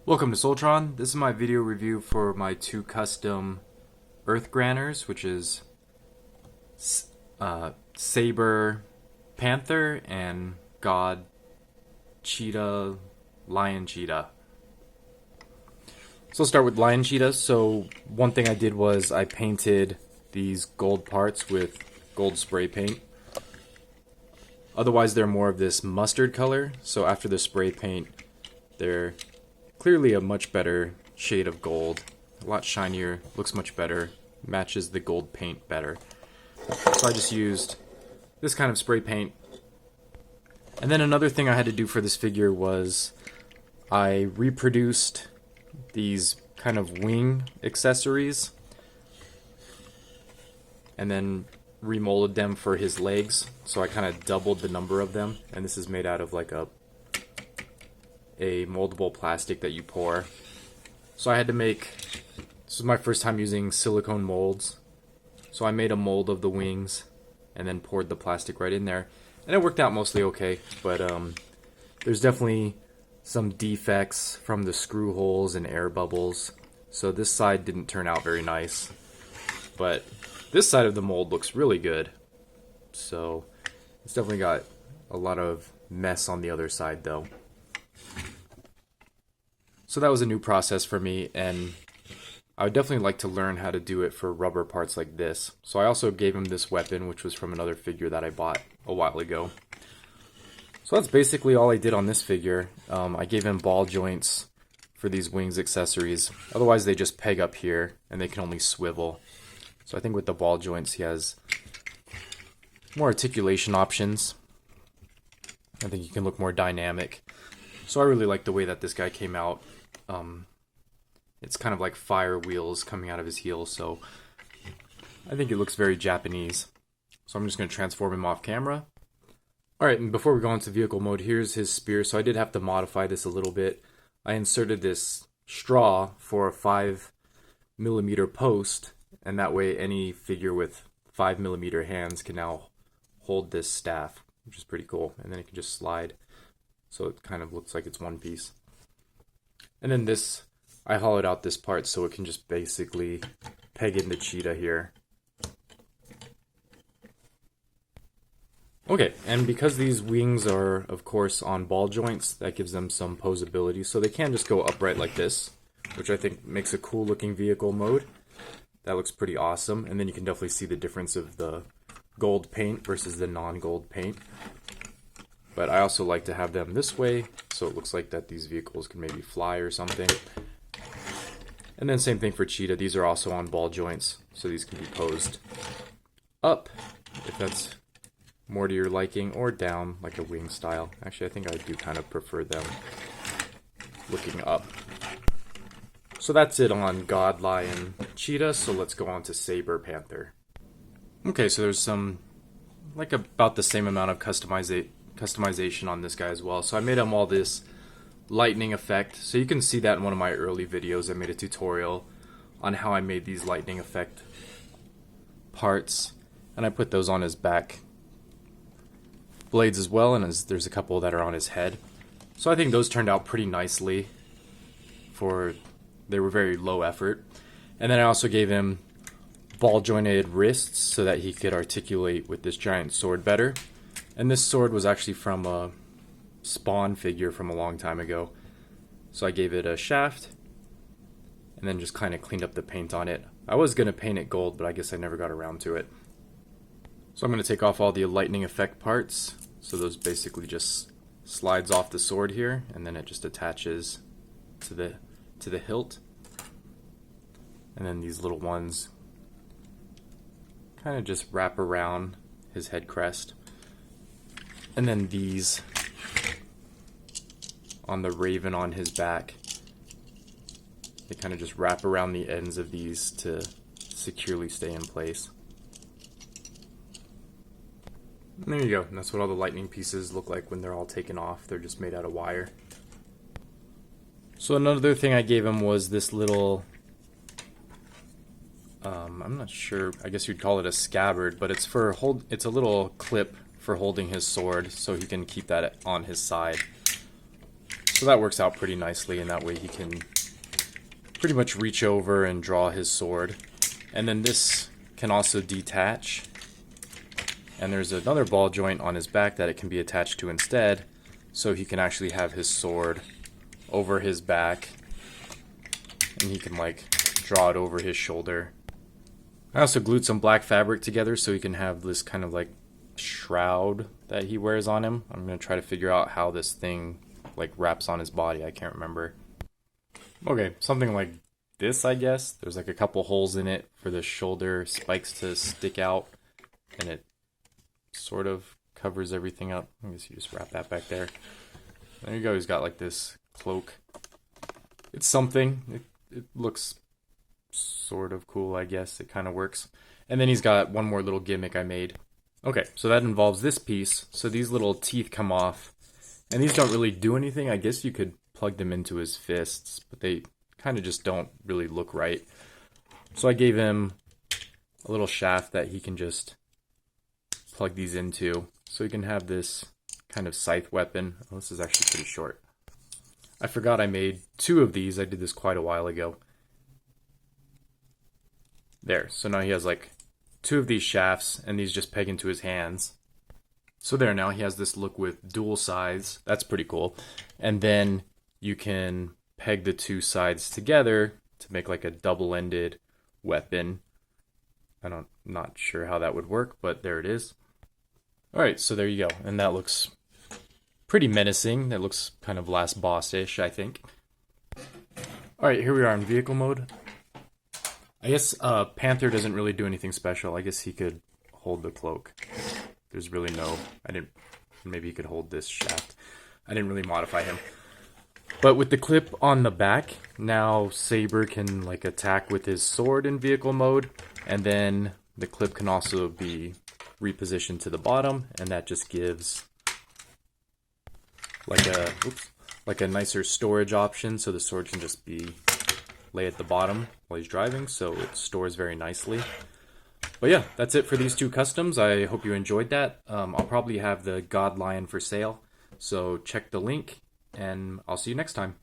Welcome to Soltron. This is my video review for my two custom Earth Granners, which is Saber Panther and God Cheetah Lion Cheetah. So I'll start with Lion Cheetah. So one thing I did was I painted these gold parts with gold spray paint. Otherwise they're more of this mustard color, so after the spray paint they're clearly a much better shade of gold, a lot shinier, looks much better, matches the gold paint better. So I just used this kind of spray paint. And then another thing I had to do for this figure was I reproduced these kind of wing accessories and then remolded them for his legs. So I kind of doubled the number of them, and this is made out of like a moldable plastic that you pour. So I had to make, this was my first time using silicone molds, so I made a mold of the wings and then poured the plastic right in there, and it worked out mostly okay, but there's definitely some defects from the screw holes and air bubbles, so this side didn't turn out very nice, but this side of the mold looks really good. So it's definitely got a lot of mess on the other side though. So that was a new process for me, and I would definitely like to learn how to do it for rubber parts like this. So I also gave him this weapon, which was from another figure that I bought a while ago. So that's basically all I did on this figure. I gave him ball joints for these wings accessories. Otherwise they just peg up here and they can only swivel. So I think with the ball joints he has more articulation options. I think he can look more dynamic. So I really like the way that this guy came out. It's kind of like fire wheels coming out of his heel, so I think it looks very Japanese. So I'm just going to transform him off camera. Alright, and before we go into vehicle mode, here's his spear. So I did have to modify this a little bit. I inserted this straw for a 5mm post, and that way any figure with 5mm hands can now hold this staff, which is pretty cool. And then it can just slide, so it kind of looks like it's one piece. And then this, I hollowed out this part so it can just basically peg in the cheetah here. Okay, and because these wings are, of course, on ball joints, that gives them some posability, so they can just go upright like this, which I think makes a cool looking vehicle mode. That looks pretty awesome, and then you can definitely see the difference of the gold paint versus the non-gold paint. But I also like to have them this way, so it looks like that these vehicles can maybe fly or something. And then same thing for Cheetah. These are also on ball joints, so these can be posed up, if that's more to your liking, or down, like a wing style. Actually, I think I do kind of prefer them looking up. So that's it on God, Lion, Cheetah, so let's go on to Saber, Panther. Okay, so there's some, like about the same amount of customization on this guy as well. So I made him all this lightning effect. So you can see that in one of my early videos. I made a tutorial on how I made these lightning effect parts, and I put those on his back blades as well, and there's a couple that are on his head. So I think those turned out pretty nicely. They were very low effort. And then I also gave him ball jointed wrists so that he could articulate with this giant sword better. And this sword was actually from a Spawn figure from a long time ago. So I gave it a shaft and then just kind of cleaned up the paint on it. I was going to paint it gold, but I guess I never got around to it. So I'm going to take off all the lightning effect parts. So those basically just slides off the sword here, and then it just attaches to the hilt. And then these little ones kind of just wrap around his head crest. And then these on the raven on his back, they kind of just wrap around the ends of these to securely stay in place. And there you go, and that's what all the lightning pieces look like when they're all taken off. They're just made out of wire. So another thing I gave him was this little, I'm not sure, I guess you'd call it a scabbard, but it's a little clip for holding his sword, so he can keep that on his side. So that works out pretty nicely, and that way he can pretty much reach over and draw his sword. And then this can also detach. And there's another ball joint on his back that it can be attached to instead, so he can actually have his sword over his back, and he can like draw it over his shoulder. I also glued some black fabric together so he can have this kind of like shroud that he wears on him. I'm going to try to figure out how this thing like wraps on his body. I can't remember. Okay, something like this, I guess. There's like a couple holes in it for the shoulder spikes to stick out, and it sort of covers everything up. I guess you just wrap that back there. There you go. He's got like this cloak. It's something. It looks sort of cool, I guess. It kind of works. And then he's got one more little gimmick I made. Okay, so that involves this piece. So these little teeth come off, and these don't really do anything. I guess you could plug them into his fists, but they kind of just don't really look right. So I gave him a little shaft that he can just plug these into, so he can have this kind of scythe weapon. Oh, this is actually pretty short. I forgot I made 2 of these. I did this quite a while ago. There, so now he has like 2 of these shafts, and these just peg into his hands. So there, now he has this look with dual sides. That's pretty cool. And then you can peg the 2 sides together to make like a double-ended weapon. Not sure how that would work, but there it is. Alright, so there you go. And that looks pretty menacing. That looks kind of last boss-ish, I think. Alright, here we are in vehicle mode. I guess Panther doesn't really do anything special. I guess he could hold the cloak. There's really no... Maybe he could hold this shaft. I didn't really modify him. But with the clip on the back, now Saber can like attack with his sword in vehicle mode. And then the clip can also be repositioned to the bottom, and that just gives like a nicer storage option, so the sword can just be lay at the bottom while he's driving, so it stores very nicely. But yeah, that's it for these 2 customs. I hope you enjoyed that. I'll probably have the God Lion for sale, so check the link, and I'll see you next time.